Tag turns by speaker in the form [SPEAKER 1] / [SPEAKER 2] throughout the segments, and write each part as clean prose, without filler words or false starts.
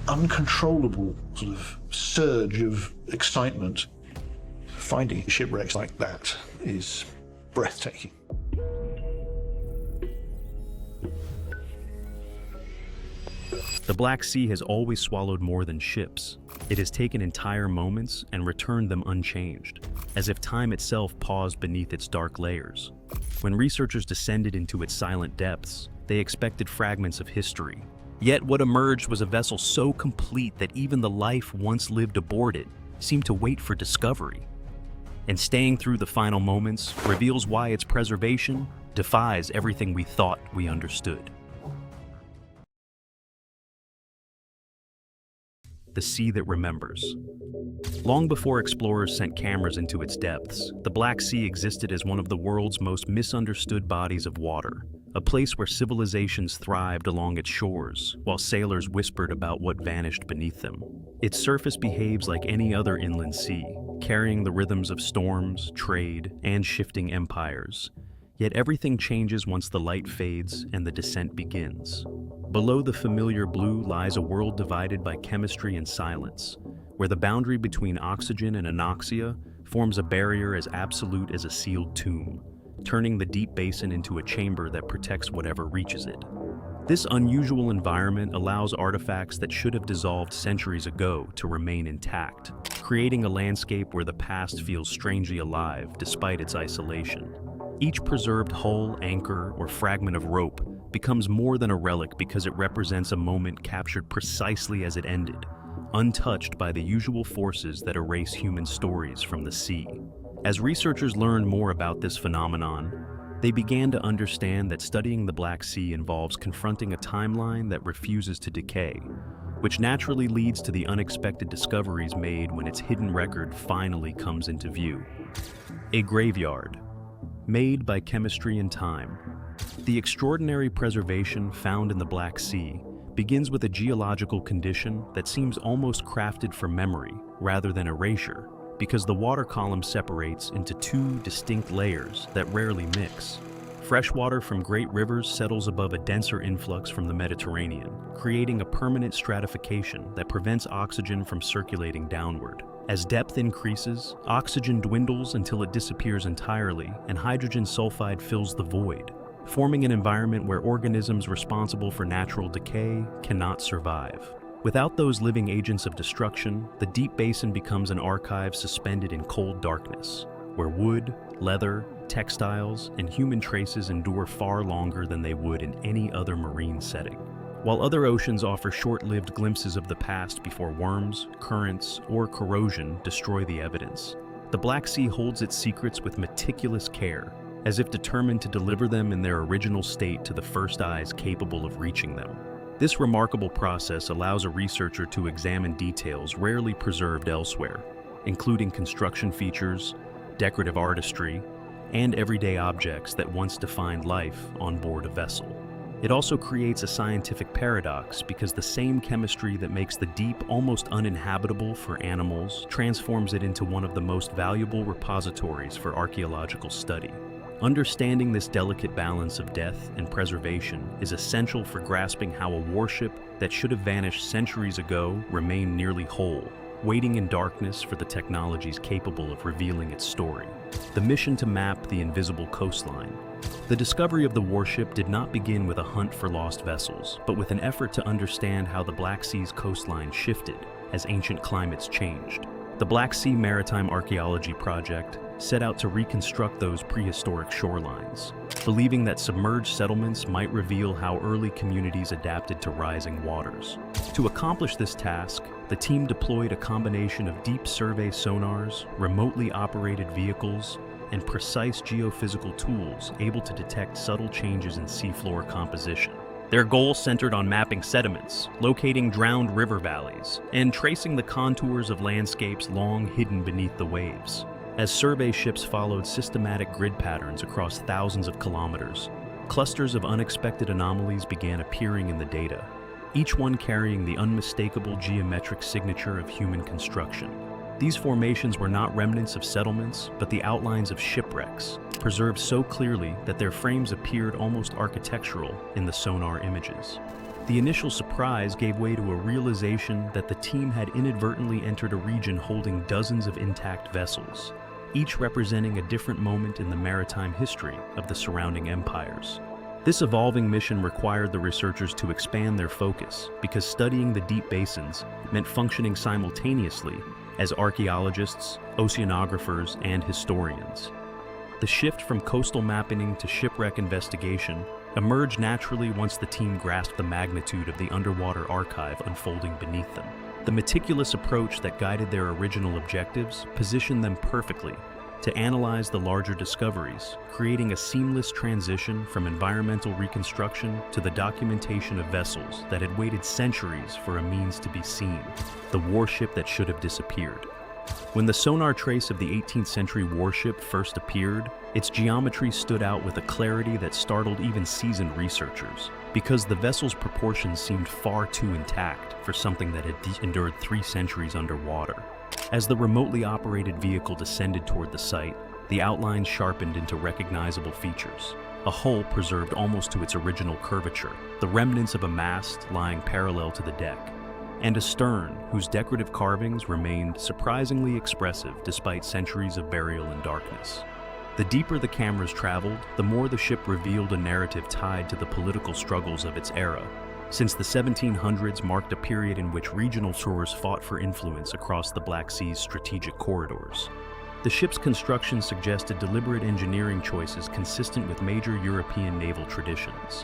[SPEAKER 1] uncontrollable sort of surge of excitement. Finding shipwrecks like that is breathtaking.
[SPEAKER 2] The Black Sea has always swallowed more than ships. It has taken entire moments and returned them unchanged, as if time itself paused beneath its dark layers. When researchers descended into its silent depths, they expected fragments of history. Yet what emerged was a vessel so complete that even the life once lived aboard it seemed to wait for discovery. And staying through the final moments reveals why its preservation defies everything we thought we understood. The sea that remembers. Long before explorers sent cameras into its depths, the Black Sea existed as one of the world's most misunderstood bodies of water, a place where civilizations thrived along its shores, while sailors whispered about what vanished beneath them. Its surface behaves like any other inland sea, carrying the rhythms of storms, trade, and shifting empires. Yet everything changes once the light fades and the descent begins. Below the familiar blue lies a world divided by chemistry and silence, where the boundary between oxygen and anoxia forms a barrier as absolute as a sealed tomb, turning the deep basin into a chamber that protects whatever reaches it. This unusual environment allows artifacts that should have dissolved centuries ago to remain intact, creating a landscape where the past feels strangely alive despite its isolation. Each preserved hull, anchor, or fragment of rope becomes more than a relic because it represents a moment captured precisely as it ended, untouched by the usual forces that erase human stories from the sea. As researchers learned more about this phenomenon, they began to understand that studying the Black Sea involves confronting a timeline that refuses to decay, which naturally leads to the unexpected discoveries made when its hidden record finally comes into view. A graveyard, made by chemistry and time. The extraordinary preservation found in the Black Sea begins with a geological condition that seems almost crafted for memory rather than erasure, because the water column separates into two distinct layers that rarely mix. Freshwater from great rivers settles above a denser influx from the Mediterranean, creating a permanent stratification that prevents oxygen from circulating downward. As depth increases, oxygen dwindles until it disappears entirely, and hydrogen sulfide fills the void, forming an environment where organisms responsible for natural decay cannot survive. Without those living agents of destruction, the deep basin becomes an archive suspended in cold darkness, where wood, leather, textiles, and human traces endure far longer than they would in any other marine setting. While other oceans offer short-lived glimpses of the past before worms, currents, or corrosion destroy the evidence, the Black Sea holds its secrets with meticulous care, as if determined to deliver them in their original state to the first eyes capable of reaching them. This remarkable process allows a researcher to examine details rarely preserved elsewhere, including construction features, decorative artistry, and everyday objects that once defined life on board a vessel. It also creates a scientific paradox because the same chemistry that makes the deep almost uninhabitable for animals transforms it into one of the most valuable repositories for archaeological study. Understanding this delicate balance of death and preservation is essential for grasping how a warship that should have vanished centuries ago remained nearly whole, waiting in darkness for the technologies capable of revealing its story. The mission to map the invisible coastline. The discovery of the warship did not begin with a hunt for lost vessels, but with an effort to understand how the Black Sea's coastline shifted as ancient climates changed. The Black Sea Maritime Archaeology Project set out to reconstruct those prehistoric shorelines, believing that submerged settlements might reveal how early communities adapted to rising waters. To accomplish this task, the team deployed a combination of deep survey sonars, remotely operated vehicles, and precise geophysical tools able to detect subtle changes in seafloor composition. Their goal centered on mapping sediments, locating drowned river valleys, and tracing the contours of landscapes long hidden beneath the waves. As survey ships followed systematic grid patterns across thousands of kilometers, clusters of unexpected anomalies began appearing in the data, each one carrying the unmistakable geometric signature of human construction. These formations were not remnants of settlements, but the outlines of shipwrecks, preserved so clearly that their frames appeared almost architectural in the sonar images. The initial surprise gave way to a realization that the team had inadvertently entered a region holding dozens of intact vessels, each representing a different moment in the maritime history of the surrounding empires. This evolving mission required the researchers to expand their focus because studying the deep basins meant functioning simultaneously as archaeologists, oceanographers, and historians. The shift from coastal mapping to shipwreck investigation emerged naturally once the team grasped the magnitude of the underwater archive unfolding beneath them. The meticulous approach that guided their original objectives positioned them perfectly to analyze the larger discoveries, creating a seamless transition from environmental reconstruction to the documentation of vessels that had waited centuries for a means to be seen, the warship that should have disappeared. When the sonar trace of the 18th century warship first appeared, its geometry stood out with a clarity that startled even seasoned researchers, because the vessel's proportions seemed far too intact for something that had endured 3 centuries underwater. As the remotely operated vehicle descended toward the site, the outlines sharpened into recognizable features. A hull preserved almost to its original curvature, the remnants of a mast lying parallel to the deck, and a stern whose decorative carvings remained surprisingly expressive despite centuries of burial and darkness. The deeper the cameras traveled, the more the ship revealed a narrative tied to the political struggles of its era, since the 1700s marked a period in which regional shores fought for influence across the Black Sea's strategic corridors. The ship's construction suggested deliberate engineering choices consistent with major European naval traditions.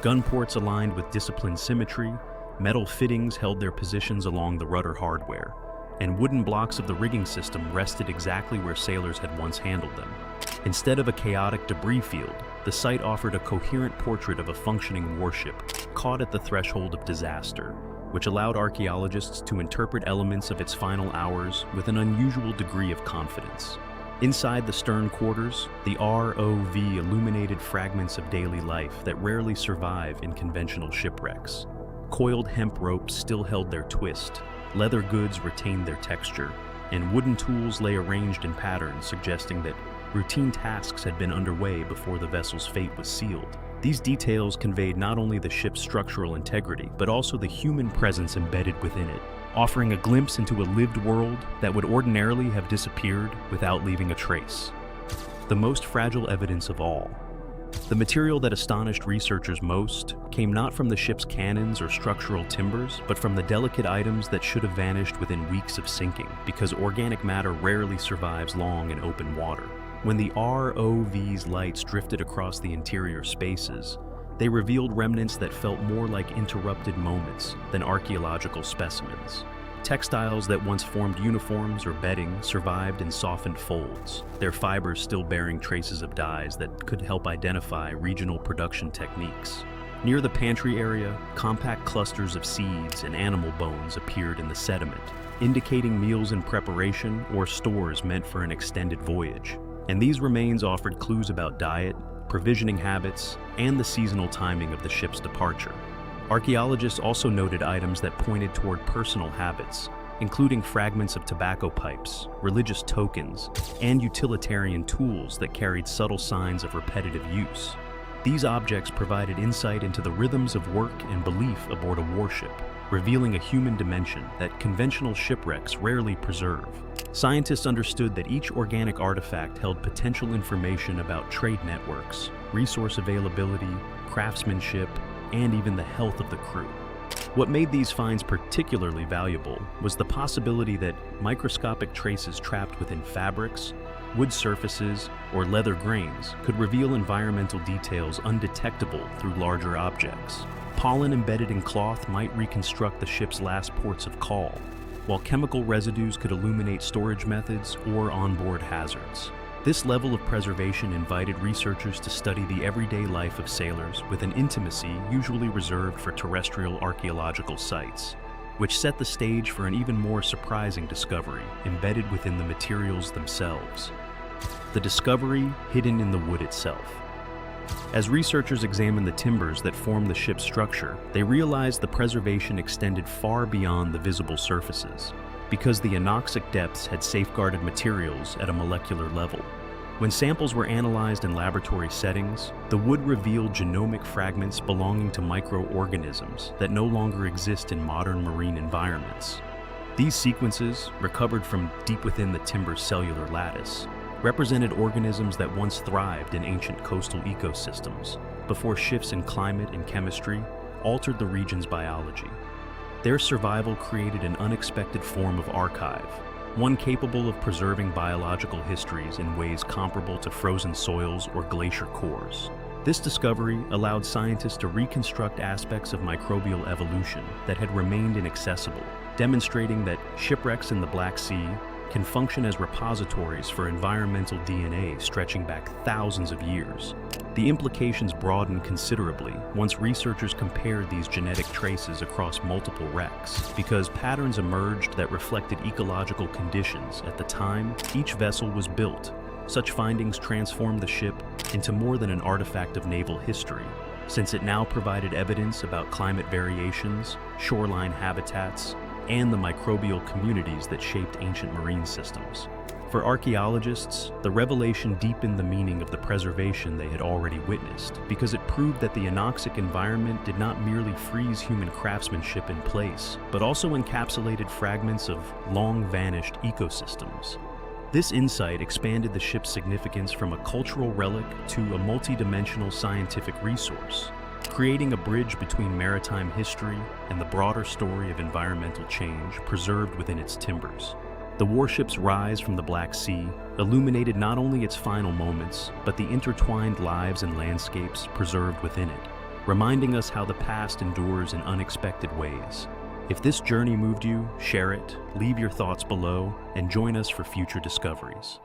[SPEAKER 2] Gun ports aligned with disciplined symmetry, metal fittings held their positions along the rudder hardware, and wooden blocks of the rigging system rested exactly where sailors had once handled them. Instead of a chaotic debris field, the site offered a coherent portrait of a functioning warship caught at the threshold of disaster, which allowed archaeologists to interpret elements of its final hours with an unusual degree of confidence. Inside the stern quarters, the ROV illuminated fragments of daily life that rarely survive in conventional shipwrecks. Coiled hemp ropes still held their twist, leather goods retained their texture, and wooden tools lay arranged in patterns suggesting that routine tasks had been underway before the vessel's fate was sealed. These details conveyed not only the ship's structural integrity, but also the human presence embedded within it, offering a glimpse into a lived world that would ordinarily have disappeared without leaving a trace. The most fragile evidence of all. The material that astonished researchers most came not from the ship's cannons or structural timbers, but from the delicate items that should have vanished within weeks of sinking, because organic matter rarely survives long in open water. When the ROV's lights drifted across the interior spaces, they revealed remnants that felt more like interrupted moments than archaeological specimens. Textiles that once formed uniforms or bedding survived in softened folds, their fibers still bearing traces of dyes that could help identify regional production techniques. Near the pantry area, compact clusters of seeds and animal bones appeared in the sediment, indicating meals in preparation or stores meant for an extended voyage. And these remains offered clues about diet, provisioning habits, and the seasonal timing of the ship's departure. Archaeologists also noted items that pointed toward personal habits, including fragments of tobacco pipes, religious tokens, and utilitarian tools that carried subtle signs of repetitive use. These objects provided insight into the rhythms of work and belief aboard a warship, revealing a human dimension that conventional shipwrecks rarely preserve. Scientists understood that each organic artifact held potential information about trade networks, resource availability, craftsmanship, and even the health of the crew. What made these finds particularly valuable was the possibility that microscopic traces trapped within fabrics, wood surfaces, or leather grains could reveal environmental details undetectable through larger objects. Pollen embedded in cloth might reconstruct the ship's last ports of call, while chemical residues could illuminate storage methods or onboard hazards. This level of preservation invited researchers to study the everyday life of sailors with an intimacy usually reserved for terrestrial archaeological sites, which set the stage for an even more surprising discovery embedded within the materials themselves. The discovery hidden in the wood itself. As researchers examined the timbers that formed the ship's structure, they realized the preservation extended far beyond the visible surfaces, because the anoxic depths had safeguarded materials at a molecular level. When samples were analyzed in laboratory settings, the wood revealed genomic fragments belonging to microorganisms that no longer exist in modern marine environments. These sequences, recovered from deep within the timber's cellular lattice, represented organisms that once thrived in ancient coastal ecosystems before shifts in climate and chemistry altered the region's biology. Their survival created an unexpected form of archive, one capable of preserving biological histories in ways comparable to frozen soils or glacier cores. This discovery allowed scientists to reconstruct aspects of microbial evolution that had remained inaccessible, demonstrating that shipwrecks in the Black Sea can function as repositories for environmental DNA stretching back thousands of years. The implications broadened considerably once researchers compared these genetic traces across multiple wrecks, because patterns emerged that reflected ecological conditions at the time each vessel was built. Such findings transformed the ship into more than an artifact of naval history, since it now provided evidence about climate variations, shoreline habitats, and the microbial communities that shaped ancient marine systems. For archaeologists, the revelation deepened the meaning of the preservation they had already witnessed, because it proved that the anoxic environment did not merely freeze human craftsmanship in place, but also encapsulated fragments of long-vanished ecosystems. This insight expanded the ship's significance from a cultural relic to a multidimensional scientific resource, creating a bridge between maritime history and the broader story of environmental change preserved within its timbers. The warship's rise from the Black Sea illuminated not only its final moments, but the intertwined lives and landscapes preserved within it, reminding us how the past endures in unexpected ways. If this journey moved you, share it, leave your thoughts below, and join us for future discoveries.